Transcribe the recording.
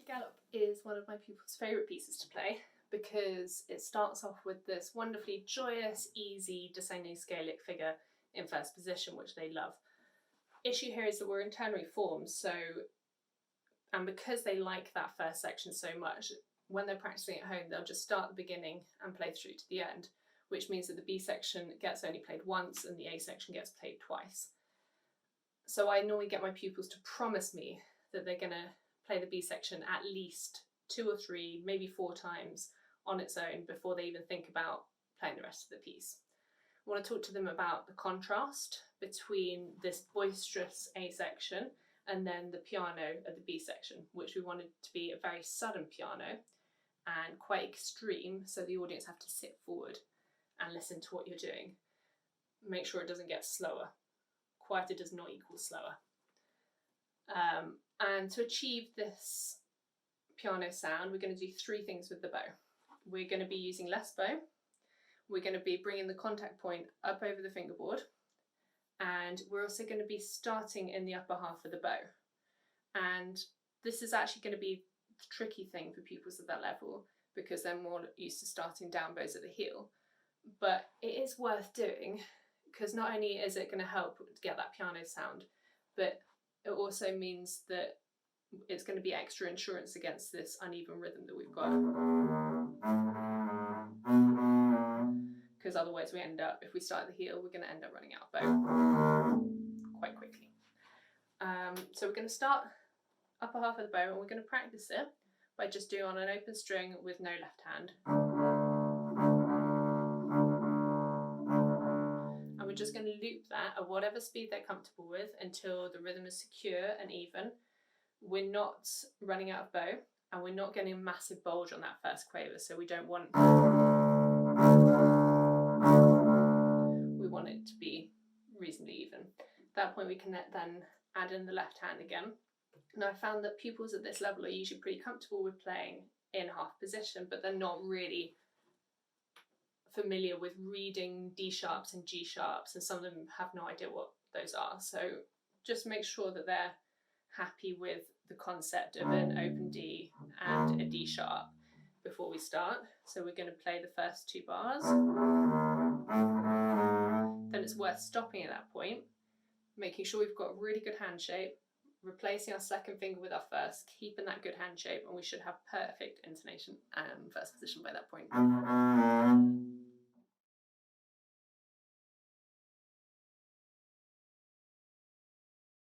Galoppe is one of my pupils' favourite pieces to play because it starts off with this wonderfully joyous, easy descending scalic figure in first position, which they love. Issue here is that we're in ternary forms, and because they like that first section so much, when they're practicing at home, they'll just start at the beginning and play through to the end, which means that the B section gets only played once and the A section gets played twice. So I normally get my pupils to promise me that they're going to play the B section at least 2 or 3, maybe 4 times on its own before they even think about playing the rest of the piece. I want to talk to them about the contrast between this boisterous A section and then the piano at the B section, which we wanted to be a very sudden piano and quite extreme, so the audience have to sit forward and listen to what you're doing. Make sure it doesn't get slower. Quieter does not equal slower. And to achieve this piano sound, we're going to do 3 things with the bow. We're going to be using less bow. We're going to be bringing the contact point up over the fingerboard, and we're also going to be starting in the upper half of the bow. And this is actually going to be the tricky thing for pupils at that level because they're more used to starting down bows at the heel. But it is worth doing because not only is it going to help get that piano sound, but it also means that it's going to be extra insurance against this uneven rhythm that we've got. Because otherwise we end up, if we start at the heel, we're going to end up running out of bow quite quickly. So we're going to start upper half of the bow and we're going to practice it by just doing on an open string with no left hand. And we're just going to loop that at whatever speed they're comfortable with until the rhythm is secure and even. We're not running out of bow and we're not getting a massive bulge on that first quaver, so we don't want it to be reasonably even. At that point we can then add in the left hand again. Now I found that pupils at this level are usually pretty comfortable with playing in half position, but they're not really familiar with reading D sharps and G sharps, and some of them have no idea what those are. So just make sure that they're happy with the concept of an open D and a D sharp before we start. So we're going to play the first 2 bars. Then it's worth stopping at that point, making sure we've got a really good hand shape, replacing our second finger with our first, keeping that good hand shape, and we should have perfect intonation and first position by that point.